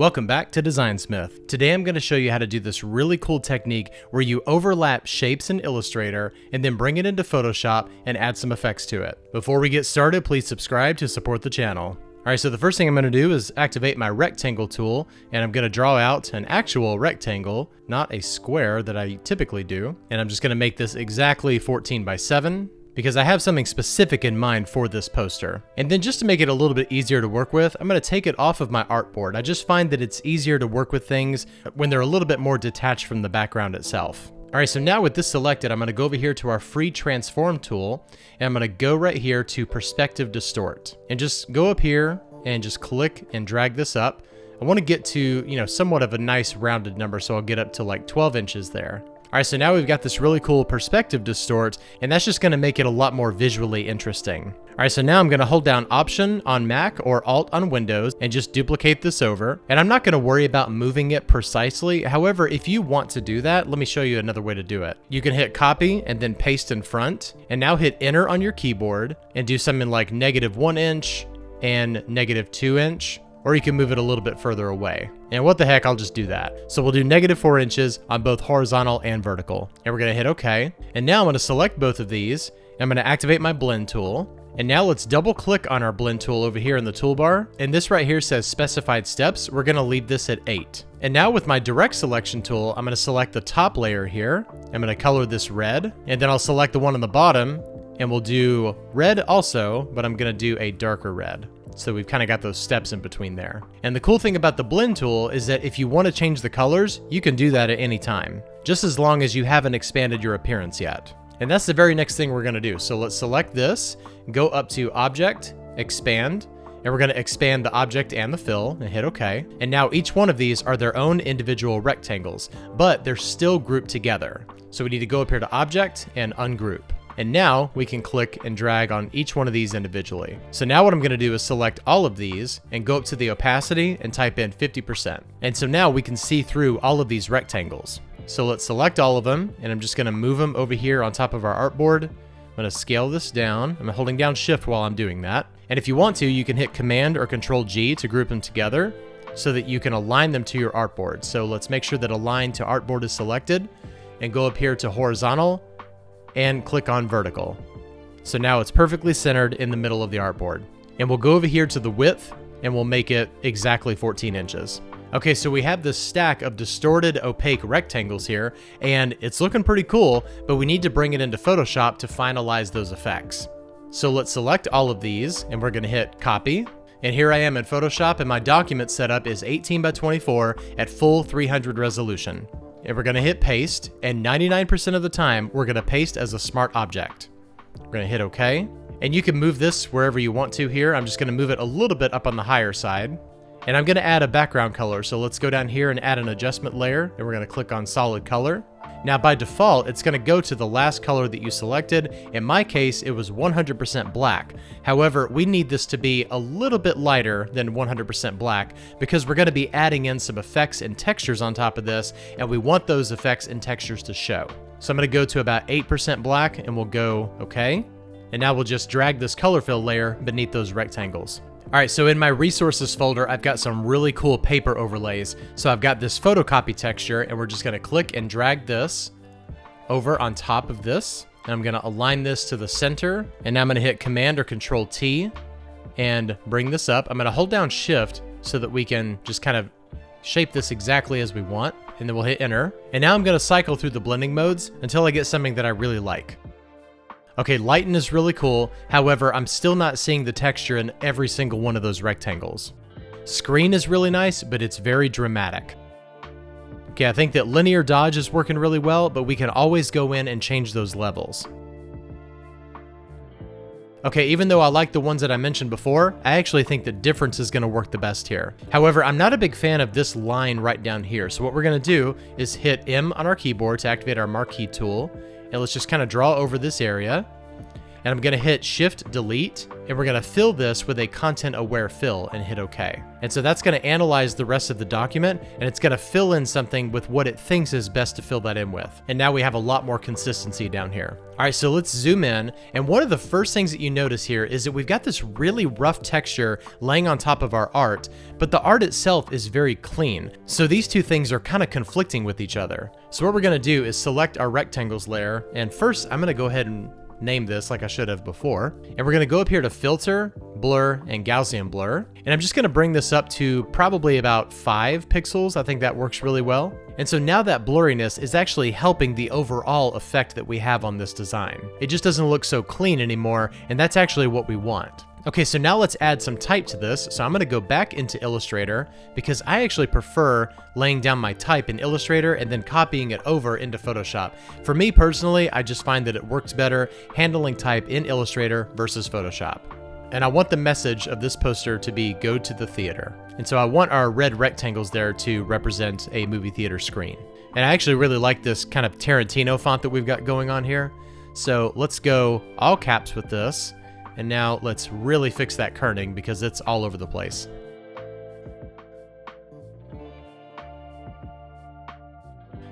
Welcome back to Designsmith. Today I'm going to show you how to do this really cool technique where you overlap shapes in Illustrator and then bring it into Photoshop and add some effects to it. Before we get started, please subscribe to support the channel. Alright, so the first thing I'm going to do is activate my rectangle tool, and I'm going to draw out an actual rectangle, not a square that I typically do. And I'm just going to make this exactly 14 by 7. Because I have something specific in mind for this poster. And then just to make it a little bit easier to work with, I'm going to take it off of my artboard. I just find that it's easier to work with things when they're a little bit more detached from the background itself. Alright, so now with this selected, I'm going to go over here to our free transform tool, and I'm going to go right here to perspective distort. And just go up here and just click and drag this up. I want to get to, somewhat of a nice rounded number, so I'll get up to like 12 inches there. Alright, so now we've got this really cool perspective distort, and that's just going to make it a lot more visually interesting. Alright, so now I'm going to hold down Option on Mac or Alt on Windows and just duplicate this over. And I'm not going to worry about moving it precisely. However, if you want to do that, let me show you another way to do it. You can hit Copy and then Paste in front, and now hit Enter on your keyboard and do something like -1 inch and -2 inch. Or you can move it a little bit further away. And what the heck, I'll just do that. So we'll do -4 inches on both horizontal and vertical. And we're gonna hit OK. And now I'm gonna select both of these. I'm gonna activate my blend tool. And now let's double click on our blend tool over here in the toolbar. And this right here says specified steps. We're gonna leave this at 8. And now with my direct selection tool, I'm gonna select the top layer here. I'm gonna color this red. And then I'll select the one on the bottom. And we'll do red also, but I'm gonna do a darker red. So we've kind of got those steps in between there. And the cool thing about the blend tool is that if you want to change the colors, you can do that at any time, just as long as you haven't expanded your appearance yet. And that's the very next thing we're going to do. So let's select this, go up to Object, Expand, and we're going to expand the object and the fill and hit OK. And now each one of these are their own individual rectangles, but they're still grouped together. So we need to go up here to Object and Ungroup. And now we can click and drag on each one of these individually. So now what I'm going to do is select all of these and go up to the opacity and type in 50%. And so now we can see through all of these rectangles. So let's select all of them, and I'm just going to move them over here on top of our artboard. I'm going to scale this down. I'm holding down Shift while I'm doing that. And if you want to, you can hit Command or Control G to group them together so that you can align them to your artboard. So let's make sure that Align to Artboard is selected and go up here to Horizontal and click on vertical. So now it's perfectly centered in the middle of the artboard. And we'll go over here to the width and we'll make it exactly 14 inches. Okay, so we have this stack of distorted opaque rectangles here, and it's looking pretty cool, but we need to bring it into Photoshop to finalize those effects. So let's select all of these and we're gonna hit Copy. And here I am in Photoshop, and my document setup is 18 by 24 at full 300 resolution. And we're gonna hit paste, and 99% of the time, we're gonna paste as a smart object. We're gonna hit OK. And you can move this wherever you want to here. I'm just gonna move it a little bit up on the higher side. And I'm gonna add a background color. So let's go down here and add an adjustment layer, and we're gonna click on solid color. Now by default, it's gonna go to the last color that you selected. In my case, it was 100% black. However, we need this to be a little bit lighter than 100% black because we're gonna be adding in some effects and textures on top of this, and we want those effects and textures to show. So I'm gonna go to about 8% black, and we'll go OK. And now we'll just drag this color fill layer beneath those rectangles. Alright, so in my resources folder, I've got some really cool paper overlays. So I've got this photocopy texture, and we're just gonna click and drag this over on top of this. And I'm gonna align this to the center. And now I'm gonna hit Command or Control T and bring this up. I'm gonna hold down Shift so that we can just kind of shape this exactly as we want. And then we'll hit Enter. And now I'm gonna cycle through the blending modes until I get something that I really like. Okay, lighten is really cool. However, I'm still not seeing the texture in every single one of those rectangles. Screen is really nice, but it's very dramatic. Okay, I think that linear dodge is working really well, but we can always go in and change those levels. Okay, even though I like the ones that I mentioned before, I actually think the difference is going to work the best here. However, I'm not a big fan of this line right down here. So what we're going to do is hit M on our keyboard to activate our marquee tool. And let's just kind of draw over this area. and I'm gonna hit Shift Delete, and we're gonna fill this with a content aware fill and hit OK. And so that's gonna analyze the rest of the document, and it's gonna fill in something with what it thinks is best to fill that in with. And now we have a lot more consistency down here. All right, so let's zoom in. And one of the first things that you notice here is that we've got this really rough texture laying on top of our art, but the art itself is very clean. So these two things are kind of conflicting with each other. So what we're gonna do is select our rectangles layer. And first I'm gonna go ahead and name this like I should have before. And we're gonna go up here to Filter, Blur, and Gaussian Blur. And I'm just gonna bring this up to probably about 5 pixels. I think that works really well. And so now that blurriness is actually helping the overall effect that we have on this design. It just doesn't look so clean anymore, and that's actually what we want. Okay, so now let's add some type to this. So I'm gonna go back into Illustrator because I actually prefer laying down my type in Illustrator and then copying it over into Photoshop. For me personally, I just find that it works better handling type in Illustrator versus Photoshop. And I want the message of this poster to be go to the theater. And so I want our red rectangles there to represent a movie theater screen. And I actually really like this kind of Tarantino font that we've got going on here. So let's go all caps with this. And now let's really fix that kerning because it's all over the place.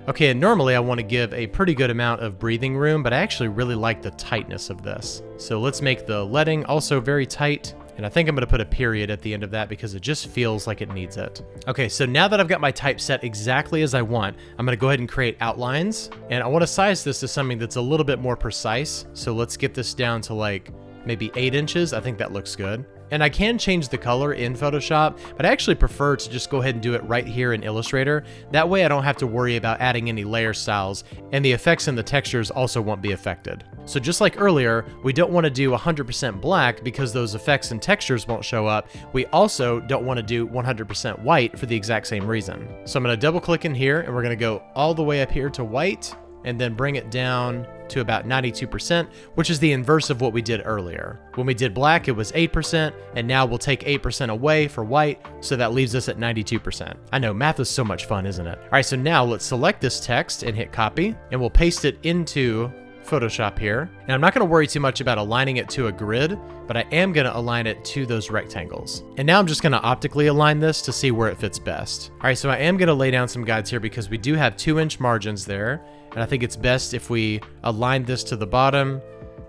Okay, and normally I want to give a pretty good amount of breathing room, but I actually really like the tightness of this. So let's make the leading also very tight. And I think I'm going to put a period at the end of that because it just feels like it needs it. Okay, so now that I've got my type set exactly as I want, I'm going to go ahead and create outlines. And I want to size this to something that's a little bit more precise. So let's get this down to like maybe 8 inches. I think that looks good. And I can change the color in Photoshop, but I actually prefer to just go ahead and do it right here in Illustrator. That way I don't have to worry about adding any layer styles, and the effects and the textures also won't be affected. So just like earlier, we don't want to do 100% black because those effects and textures won't show up. We also don't want to do 100% white for the exact same reason. So I'm going to double click in here, and we're going to go all the way up here to white, and then bring it down to about 92%, which is the inverse of what we did earlier. When we did black, it was 8%, and now we'll take 8% away for white, so that leaves us at 92%. I know, math is so much fun, isn't it? All right, so now let's select this text and hit copy, and we'll paste it into Photoshop here. And I'm not gonna worry too much about aligning it to a grid, but I am gonna align it to those rectangles. And now I'm just gonna optically align this to see where it fits best. All right, so I am gonna lay down some guides here because we do have 2-inch margins there. And I think it's best if we align this to the bottom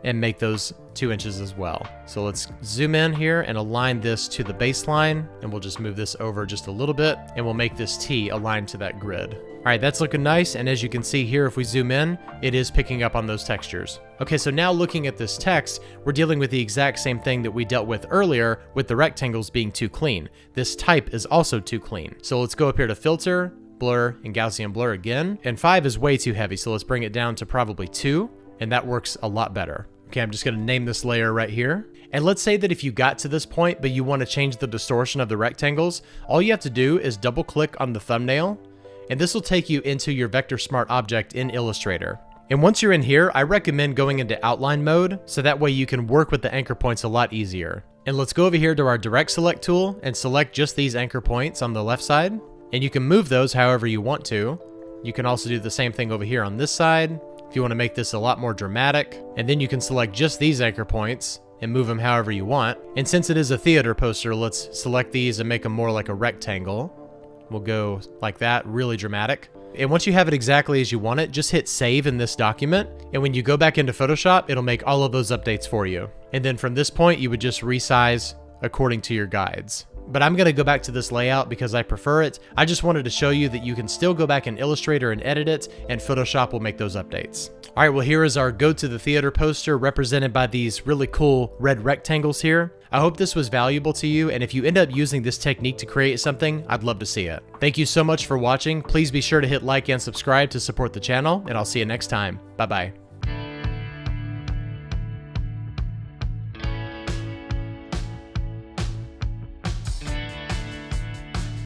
and make those 2 inches as well. So let's zoom in here and align this to the baseline, and we'll just move this over just a little bit, and we'll make this T aligned to that grid. All right, that's looking nice, and as you can see here, if we zoom in, it is picking up on those textures. Okay, so now looking at this text, we're dealing with the exact same thing that we dealt with earlier with the rectangles being too clean. This type is also too clean. So let's go up here to Filter, Blur, and Gaussian Blur again. And 5 is way too heavy, so let's bring it down to probably 2, and that works a lot better. Okay, I'm just gonna name this layer right here. And let's say that if you got to this point, but you wanna change the distortion of the rectangles, all you have to do is double click on the thumbnail, and this will take you into your Vector Smart object in Illustrator. And once you're in here, I recommend going into outline mode, so that way you can work with the anchor points a lot easier. And let's go over here to our direct select tool and select just these anchor points on the left side. And you can move those however you want to. You can also do the same thing over here on this side if you want to make this a lot more dramatic. And then you can select just these anchor points and move them however you want. And since it is a theater poster, let's select these and make them more like a rectangle. We'll go like that, really dramatic. And once you have it exactly as you want it, just hit save in this document. And when you go back into Photoshop, it'll make all of those updates for you. And then from this point, you would just resize according to your guides. But I'm gonna go back to this layout because I prefer it. I just wanted to show you that you can still go back in Illustrator and edit it, and Photoshop will make those updates. All right, well, here is our Go to the Theater poster represented by these really cool red rectangles here. I hope this was valuable to you, and if you end up using this technique to create something, I'd love to see it. Thank you so much for watching. Please be sure to hit like and subscribe to support the channel, and I'll see you next time. Bye-bye.